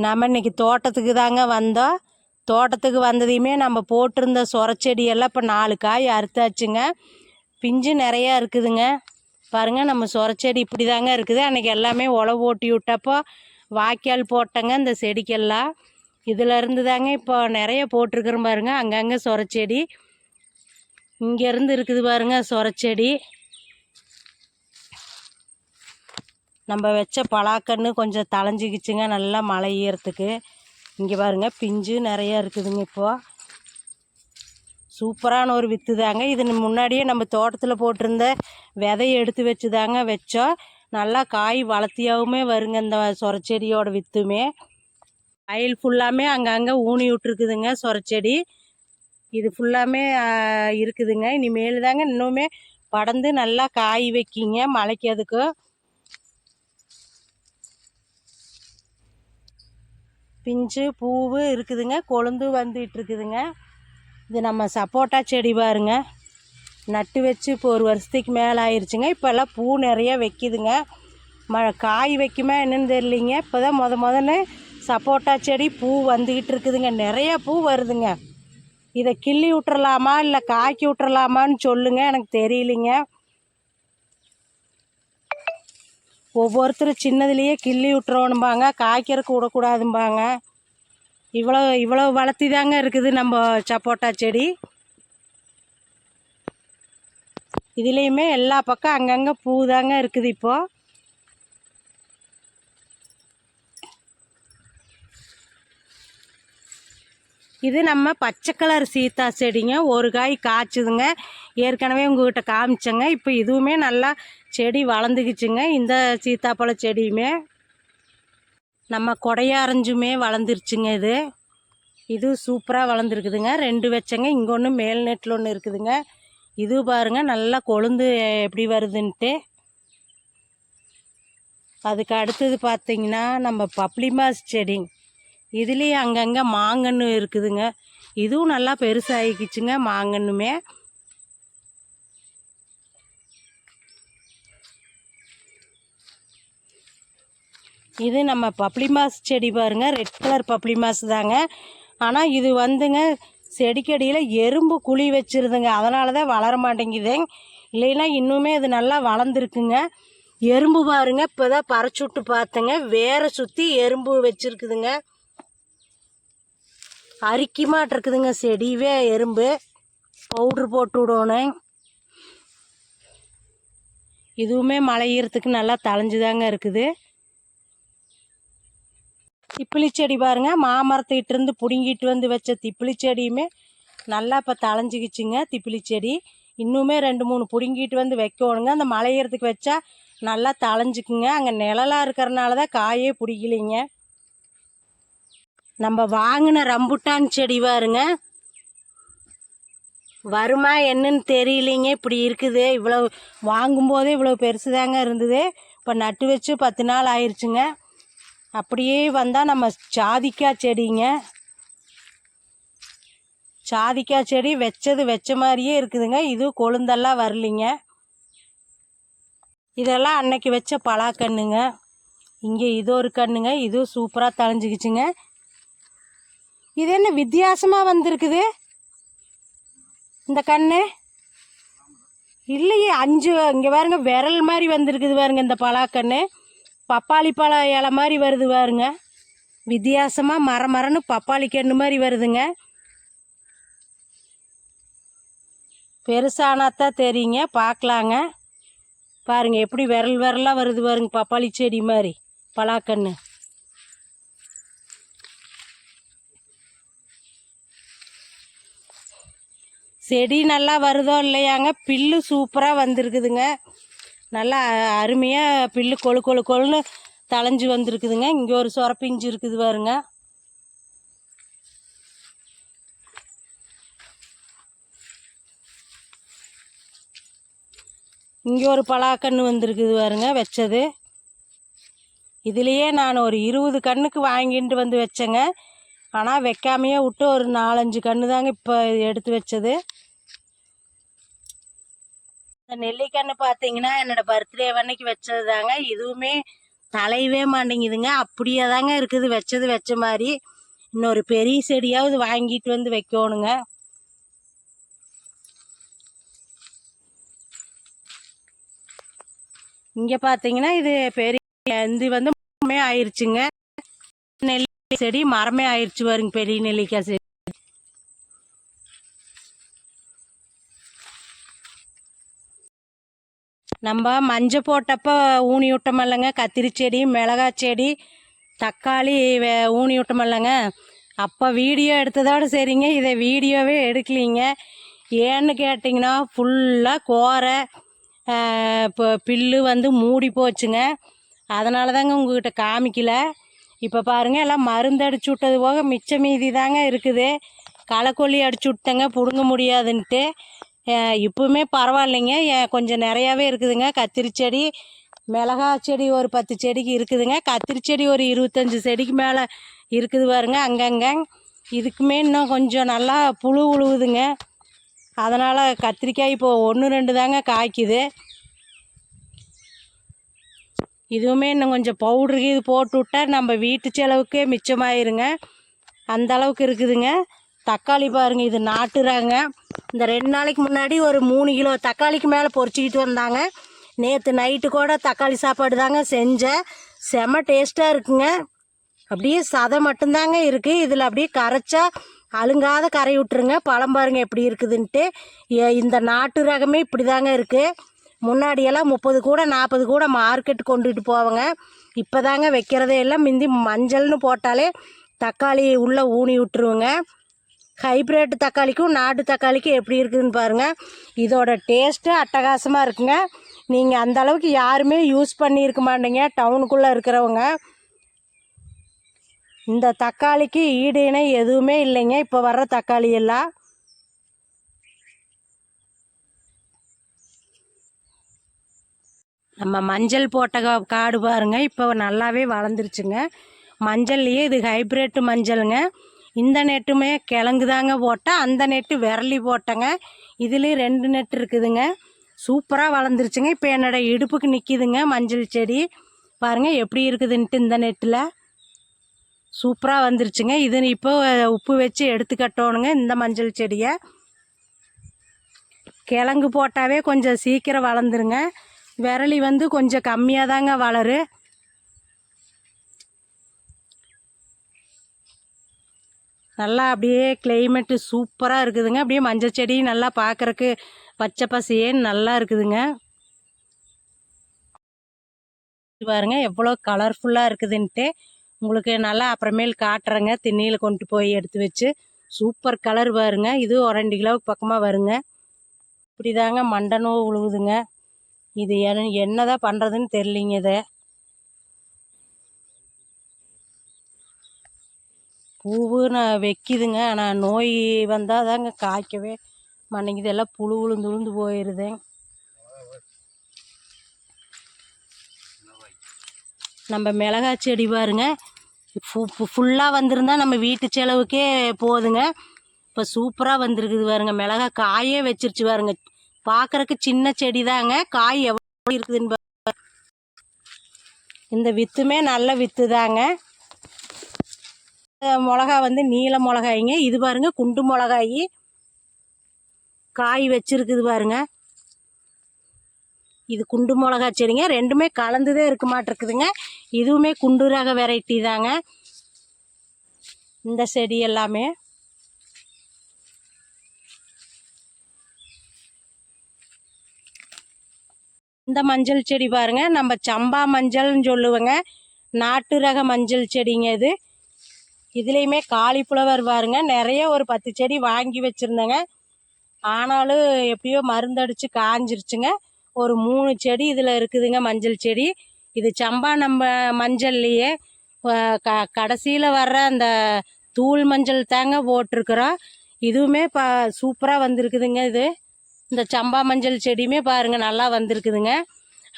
நம்ம இன்றைக்கி தோட்டத்துக்கு தாங்க வந்தோம். தோட்டத்துக்கு வந்ததையுமே நம்ம போட்டிருந்த சொரச்செடியெல்லாம் இப்போ 4 காய் அறுத்தாச்சுங்க. பிஞ்சு நிறையா இருக்குதுங்க. பாருங்கள், நம்ம சொரச்செடி இப்படி தாங்க இருக்குது. அன்றைக்கி எல்லாமே உழவு ஓட்டி விட்டப்போ வாய்க்கால் போட்டங்க இந்த செடிக்கெல்லாம். இதிலேருந்து தாங்க இப்போ நிறைய போட்டிருக்குறோம் பாருங்க. அங்கங்கே சொரச்செடி இங்கேருந்து இருக்குது பாருங்க சொரச்செடி. நம்ம வச்ச பலாக்கன்று கொஞ்சம் தளைஞ்சிக்கிச்சுங்க நல்லா மழை ஈரத்துக்கு. இங்கே பாருங்கள் பிஞ்சு நிறையா இருக்குதுங்க. இப்போது சூப்பரான ஒரு வித்து தாங்க இது. முன்னாடியே நம்ம தோட்டத்தில் போட்டிருந்த விதையை எடுத்து வச்சு தாங்க வச்சோம். நல்லா காய் வளர்த்தியாகவுமே வருங்க இந்த சொரச்செடியோட வித்துமே. வயல் ஃபுல்லாமே அங்கங்கே ஊனி விட்டுருக்குதுங்க சொரச்செடி. இது ஃபுல்லாமே இருக்குதுங்க. இனிமேல் தாங்க இன்னுமே படர்ந்து நல்லா காய் வைக்கிங்க மழைக்கு. அதுக்கு பிஞ்சு பூவு இருக்குதுங்க, கொழுந்து வந்துட்டு இருக்குதுங்க. இது நம்ம சப்போட்டா செடி பாருங்க, நட்டு வச்சு இப்போ 1 வருஷத்துக்கு மேலே ஆயிடுச்சுங்க. இப்போல்லாம் பூ நிறையா வைக்கிதுங்க. காய் வைக்குமா என்னன்னு தெரியலிங்க. இப்போ தான் முதல்ல சப்போட்டா செடி பூ வந்துக்கிட்டு இருக்குதுங்க. நிறையா பூ வருதுங்க. இதை கிள்ளி விட்டுறலாமா இல்லை காய்க்கி விட்டுறலாமான்னு சொல்லுங்கள், எனக்கு தெரியலிங்க. ஒவ்வொருத்தரும் சின்னதுலேயே கிள்ளி விட்டுறோணும்பாங்க, காய்க்கிறதுக்கு விடக்கூடாதும்பாங்க. இவ்வளோ வளர்த்தி தாங்க இருக்குது நம்ம சப்போட்டா செடி. இதுலேயுமே எல்லா பக்கம் அங்கங்கே பூ தாங்க இருக்குது. இப்போது இது நம்ம பச்சை கலர் சீத்தா செடிங்க. ஒரு காய் காய்ச்சுதுங்க. ஏற்கனவே உங்கள்கிட்ட காமிச்சேங்க. இப்போ இதுவுமே நல்லா செடி வளர்ந்துக்குச்சுங்க. இந்த சீத்தாப்பழ செடியுமே நம்ம கொடையாரஞ்சுமே வளர்ந்துருச்சுங்க. இது சூப்பராக வளர்ந்துருக்குதுங்க. 2 வச்சங்க. இங்கே ஒன்று மேல் நெட்டில் ஒன்று இருக்குதுங்க. இது பாருங்கள் நல்லா கொழுந்து எப்படி வருதுன்ட்டு. அதுக்கு அடுத்தது பார்த்திங்கன்னா நம்ம பப்ளிமாஸ் செடி. இதுலேயும் அங்கங்கே மாங்கன்று இருக்குதுங்க. இதுவும் நல்லா பெருசாகிக்குச்சுங்க மாங்கன்றுமே. இது நம்ம பப்ளிமாஸ் செடி பாருங்கள், ரெட் கலர் பப்ளிமாஸ் தாங்க. ஆனால் இது வந்துங்க செடிக்கடியில் எறும்பு குழி வச்சுருதுங்க. அதனால தான் வளர மாட்டேங்குது. இல்லைன்னா இன்னுமே இது நல்லா வளர்ந்துருக்குங்க. எறும்பு பாருங்க, இப்போ தான் பறிச்சு விட்டு பார்த்தேங்க, வேரை சுற்றி எறும்பு வச்சுருக்குதுங்க. அரிக்கி மாட்டிருக்குதுங்க செடிவே எறும்பு. பவுட்ரு போட்டு விடணும். இதுவுமே மழையறதுக்கு நல்லா தளைஞ்சுதாங்க இருக்குது. திப்பிலி செடி பாருங்கள், மாமரத்துக்கிட்ட இருந்து பிடுங்கிட்டு வந்து வச்ச திப்பிலி செடியுமே நல்லா இப்போ தளைஞ்சிக்கிச்சுங்க. திப்பிலி செடி இன்னுமே 2-3 பிடுங்கிட்டு வந்து வைக்கணுங்க. அந்த மழையறதுக்கு வச்சா நல்லா தளைஞ்சிக்குங்க. அங்கே நிழலாக இருக்கிறனால தான் காயே பிடிக்கலிங்க. நம்ம வாங்கின ரம்புட்டான் செடி பாருங்க, வருமா என்னன்னு தெரியலிங்க. இப்படி இருக்குது. இவ்வளோ வாங்கும்போதே இவ்வளோ பெருசு தாங்க இருந்தது. இப்போ நட்டு வச்சு 10 நாள் ஆயிடுச்சுங்க. அப்படியே வந்தால் நம்ம சாதிக்காய் செடிங்க. சாதிக்காய் செடி வச்ச மாதிரியே இருக்குதுங்க. இது கொழுந்தெல்லாம் வரலிங்க. இதெல்லாம் அன்னைக்கு வச்ச பலாக்கண்ணுங்க. இங்கே இது ஒரு கண்ணுங்க. இதுவும் சூப்பராக தளைஞ்சிக்கிச்சுங்க. இது என்ன வித்தியாசமாக வந்திருக்குது இந்த கண்ணு? இல்லையே, 5 இங்கே பாருங்க விரல் மாதிரி வந்திருக்குது பாருங்க. இந்த பலாக்கண்ணு பப்பாளி பழ இலை மாதிரி வருது பாருங்க. வித்தியாசமாக மரன்னு பப்பாளி கண்ணு மாதிரி வருதுங்க. பெருசானாத்தான் தெரியுங்க, பார்க்கலாங்க. பாருங்கள் எப்படி விரலாக வருது பாருங்க, பப்பாளி செடி மாதிரி பலாக்கண்ணு. செடி நல்லா வருதோ இல்லையாங்க, பில்லு சூப்பராக வந்திருக்குதுங்க. நல்லா அருமையாக பில்லு கொழுன்னு தளைஞ்சு வந்திருக்குதுங்க. இங்கே ஒரு சொரப்பிஞ்சு இருக்குது பாருங்க. இங்கே ஒரு பலாக்கன்று வந்திருக்குது பாருங்க வச்சது. இதுலேயே நான் ஒரு 20 கன்றுக்கு வாங்கிட்டு வந்து வச்சேங்க. ஆனால் வைக்காமையே விட்டு ஒரு 4-5 கன்று தாங்க இப்போ எடுத்து வச்சது. இந்த நெல்லிக்கன்று பார்த்தீங்கன்னா என்னோடய பர்த்டே அன்னைக்கு வச்சது தாங்க. இதுவுமே தலையவே மாட்டேங்குதுங்க. அப்படியே தாங்க இருக்குது, வச்சது வச்ச மாதிரி. இன்னொரு பெரிய செடியாவது வாங்கிட்டு வந்து வைக்கணுங்க. இங்கே பார்த்தீங்கன்னா இது பெரிய இது வந்து மரமே ஆயிடுச்சுங்க. நெல்லிக்காய் செடி மரமே ஆயிடுச்சு பாருங்க, பெரிய நெல்லிக்காய் செடி. நம்ம மஞ்சள் போட்டப்போ ஊனி விட்டோமல்லங்க, கத்திரி செடி, மிளகாய் செடி, தக்காளி ஊனி விட்டோமல்லங்க, அப்போ வீடியோ எடுத்ததோடு சரிங்க. இதை வீடியோவே எடுக்கலிங்க. ஏன்னு கேட்டிங்கன்னா ஃபுல்லாக கோரை இப்போ பில்லு வந்து மூடி போச்சுங்க. அதனால தாங்க உங்கள்கிட்ட காமிக்கல. இப்போ பாருங்கள், எல்லாம் மருந்து அடிச்சு விட்டது போக மிச்ச மீதி தாங்க இருக்குது. களைக்கொல்லி அடிச்சு விட்டேங்க, பிடுங்க முடியாதுன்ட்டு. இப்போவுமே பரவாயில்லைங்க, கொஞ்சம் நிறையாவே இருக்குதுங்க. கத்திரி செடி, மிளகாய் செடி ஒரு 10 செடிக்கு இருக்குதுங்க. கத்திரி செடி ஒரு 25 செடிக்கு மேலே இருக்குது பாருங்க அங்கங்கே. இதுக்குமே இன்னும் கொஞ்சம் நல்லா புழு உழுவுதுங்க. அதனால் கத்திரிக்காய் இப்போது 1-2 தாங்க காய்க்குது. இதுவுமே இன்னும் கொஞ்சம் பவுட்ருக்கு இது போட்டு விட்டால் நம்ம வீட்டு செலவுக்கே மிச்சமாயிருங்க. அந்த அளவுக்கு இருக்குதுங்க. தக்காளி பாருங்கள், இது நாட்டுறாங்க. இந்த 2 நாளைக்கு முன்னாடி ஒரு 3 கிலோ தக்காளிக்கு மேலே பொறிச்சிக்கிட்டு வந்தாங்க. நேற்று நைட்டு கூட தக்காளி சாப்பாடு தாங்க செஞ்சேன். செம டேஸ்ட்டாக இருக்குங்க. அப்படியே சதை மட்டும்தாங்க இருக்குது. இதில் அப்படியே கரைச்சா அழுங்காத கரை விட்டுருங்க. பழம் பாருங்கள் எப்படி இருக்குதுன்ட்டு. இந்த நாட்டு ரகமே இப்படி தாங்க இருக்குது. முன்னாடியெல்லாம் 30 கூட 40 கூட மார்க்கெட் கொண்டுட்டு போவாங்க. இப்போ தாங்க வைக்கிறதே எல்லாம். மிந்தி மஞ்சள்னு போட்டாலே தக்காளி உள்ளே ஊனி விட்டுருவோங்க. ஹைப்ரிட் தக்காளிக்கும் நாட்டு தக்காளிக்கும் எப்படி இருக்குதுன்னு பாருங்கள். இதோட டேஸ்ட்டு அட்டகாசமாக இருக்குங்க. நீங்கள் அந்த அளவுக்கு யாருமே யூஸ் பண்ணியிருக்க மாட்டீங்க டவுனுக்குள்ளே இருக்கிறவங்க. இந்த தக்காளிக்கு ஈடு இணை எதுவுமே இல்லைங்க இப்போ வர்ற தக்காளி எல்லாம். நம்ம மஞ்சள் போட்ட காடு பாருங்கள், இப்போ நல்லாவே வளர்ந்துருச்சுங்க. மஞ்சள்லேயே இது ஹைப்ரிட் மஞ்சளுங்க. இந்த நெட்டுமே கிழங்கு தாங்க போட்டால், அந்த நெட்டு விரலி போட்டேங்க. இதுலேயும் 2 நெட்டு இருக்குதுங்க. சூப்பராக வளர்ந்துருச்சுங்க. இப்போ என்னோடய இடுப்புக்கு நிற்கிதுங்க மஞ்சள் செடி. பாருங்கள் எப்படி இருக்குதுன்ட்டு. இந்த நெட்டில் சூப்பராக வந்துருச்சுங்க. இது இப்போ உப்பு வச்சு எடுத்து கட்டணுங்க இந்த மஞ்சள் செடியை. கிழங்கு போட்டாவே கொஞ்சம் சீக்கிரம் வளர்ந்துருங்க. விரலி வந்து கொஞ்சம் கம்மியாக தாங்க வளரு. நல்லா அப்படியே கிளைமேட்டு சூப்பராக இருக்குதுங்க. அப்படியே மஞ்சள் செடி நல்லா பார்க்குறக்கு பச்சை பசேன்னு நல்லா இருக்குதுங்க. பாருங்க எவ்வளோ கலர்ஃபுல்லாக இருக்குதுன்ட்டு. உங்களுக்கு நல்லா அப்புறமேல் காட்டுறேங்க. திண்ணியில் கொண்டு போய் எடுத்து வச்சு. சூப்பர் கலர் பாருங்க. இது ஒரு 2 கிலோவுக்கு பக்கமாக வருங்க. இப்படி தாங்க மண்டை நோவு உழுவுதுங்க. இது என்னதான் பண்ணுறதுன்னு தெரியலிங்க. இதை பூவு நான் வைக்கிதுங்க, ஆனால் நோய் வந்தால் தாங்க காய்க்கவே மாட்டேங்குது. எல்லாம் புழு உளுந்து உளுந்து போயிடுது. நம்ம மிளகாய் செடி பாருங்க, ஃபுல்லாக வந்திருந்தா நம்ம வீட்டு செலவுக்கே போதுங்க. இப்போ சூப்பராக வந்திருக்குது பாருங்க. மிளகாய் காயே வச்சிருச்சு பாருங்க. பார்க்குறக்கு சின்ன செடி தாங்க, காய் எவ்வளோ இருக்குதுன்னு பாருங்க. இந்த வித்துமே நல்ல வித்து தாங்க. மிளகா வந்து நீல மிளகாய்ங்க. இது பாருங்க குண்டு மிளகாய் காய் வச்சிருக்குது பாருங்க. இது குண்டு மிளகா செடிங்க. ரெண்டுமே கலந்துதே இருக்க மாட்டிருக்குதுங்க. இதுவுமே குண்டு ரக வெரைட்டி தாங்க இந்த செடி எல்லாமே. இந்த மஞ்சள் செடி பாருங்க, நம்ம சம்பா மஞ்சள்னு சொல்லுவோங்க. நாட்டு ரக மஞ்சள் செடிங்க இது. இதுலேயுமே காலிஃப்ளவர் பாருங்க, நிறைய ஒரு 10 செடி வாங்கி வச்சுருந்தேங்க. ஆனாலும் எப்படியோ மருந்தடிச்சு காஞ்சிருச்சுங்க. ஒரு 3 செடி இதில் இருக்குதுங்க மஞ்சள் செடி. இது சம்பா நம்ம மஞ்சள்லையே கடைசியில் வர்ற அந்த தூள் மஞ்சள் தாங்க போட்டிருக்குறோம். இதுவுமே சூப்பராக வந்திருக்குதுங்க. இது இந்த சம்பா மஞ்சள் செடியுமே பாருங்கள் நல்லா வந்திருக்குதுங்க.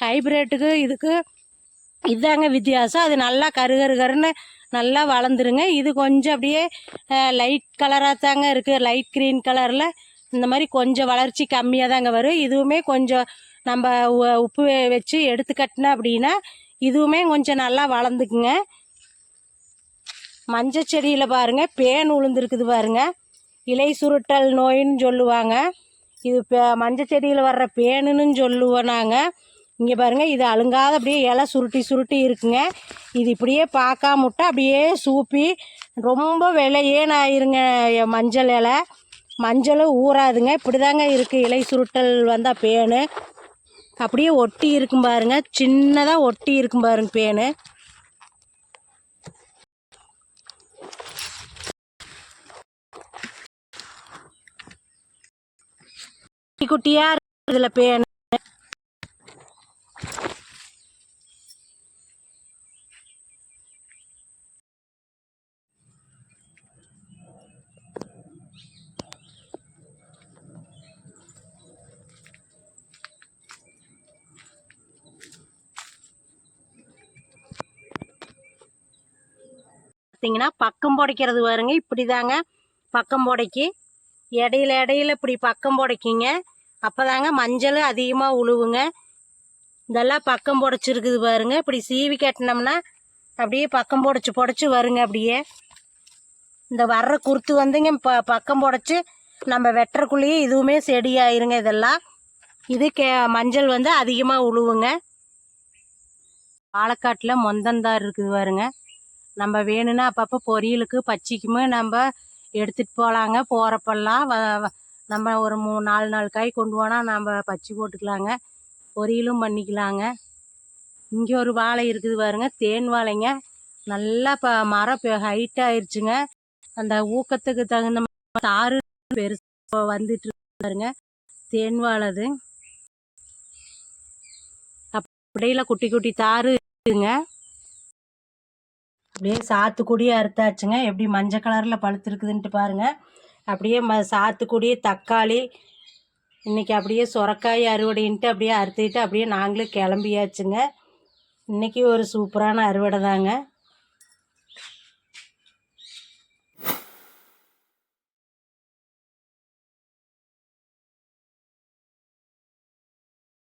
ஹைப்ரிட்டுக்கு இதுக்கு இதுதாங்க வித்தியாசம். அது நல்லா கருன்னு நல்லா வளர்ந்துருங்க. இது கொஞ்சம் அப்படியே லைட் கலராக தாங்க இருக்குது, லைட் க்ரீன் கலரில். இந்த மாதிரி கொஞ்சம் வளர்ச்சி கம்மியாக தாங்க வரும். இதுவுமே கொஞ்சம் நம்ம உப்பு வச்சு எடுத்து கட்டினா அப்படின்னா இதுவுமே கொஞ்சம் நல்லா வளர்ந்துக்குங்க. மஞ்சள் செடியில் பாருங்கள் பேன் உளுந்துருக்குது பாருங்கள். இலை சுருட்டல் நோயின்னு சொல்லுவாங்க. இது மஞ்சள் செடியில் வர்ற பேனுன்னு சொல்லுவோம் நாங்கள். இங்கே பாருங்கள் இது அழுங்காத அப்படியே இலை சுருட்டி சுருட்டி இருக்குங்க. இது இப்படியே பார்க்காம விட்டா அப்படியே சூப்பி ரொம்ப விலையேன்னு ஆயிருங்க. மஞ்சள் இலை மஞ்சளும் ஊறாதுங்க. இப்படி தாங்க இருக்குது இலை சுருட்டல் வந்தால் பேனு. அப்படியே ஒட்டி இருக்கும் பாருங்க, சின்னதாக ஒட்டி இருக்கும் பாருங்க பேனு. குட்டியாக இருக்குது இதில் பேனு. பார்த்தீங்கன்னா பக்கம் புடைக்கிறது பாருங்க. இப்படி தாங்க பக்கம் புடைக்கி இடையில இடையில இப்படி பக்கம் புடைக்கிங்க. அப்போ தாங்க மஞ்சள் அதிகமாக உழுவுங்க. இதெல்லாம் பக்கம் புடைச்சிருக்குது பாருங்க. இப்படி சீவி கட்டினோம்னா அப்படியே பக்கம் புடைச்சி வருங்க. அப்படியே இந்த வர்ற குருத்து வந்துங்க பக்கம் புடைச்சி நம்ம வெட்டுறக்குள்ளேயே இதுவுமே செடி ஆயிருங்க. இதெல்லாம் இது மஞ்சள் வந்து அதிகமாக உழுவுங்க. பாலக்காட்டில் மொந்தந்தார் இருக்குது பாருங்க. நம்ம வேணும்னா அப்பப்போ பொரியலுக்கு பச்சைக்குமே நம்ம எடுத்துகிட்டு போகலாங்க. போகிறப்பெல்லாம் நம்ம ஒரு 3-4 காய் கொண்டு போனால் நம்ம பச்சை போட்டுக்கலாங்க, பொரியலும் பண்ணிக்கலாங்க. இங்கே ஒரு வாழை இருக்குது பாருங்க, தேன் வாழைங்க. நல்லா மரம் ஹைட் ஆயிடுச்சுங்க. அந்த ஊக்கத்துக்கு தகுந்த தாறு பெருசு வந்துட்டு பாருங்க. தேன் வாழைது அப்படியே குட்டி குட்டி தாறு இருக்குங்க. அப்படியே சாத்துக்குடி அறுத்தாச்சுங்க. எப்படி மஞ்சள் கலரில் பழுத்துருக்குதுன்ட்டு பாருங்கள். அப்படியே சாத்துக்குடி தக்காளி இன்றைக்கி அப்படியே சுரக்காய் அறுவடைன்ட்டு அப்படியே அறுத்துக்கிட்டு அப்படியே நாங்களும் கிளம்பியாச்சுங்க. இன்றைக்கி ஒரு சூப்பரான அறுவடை தாங்க.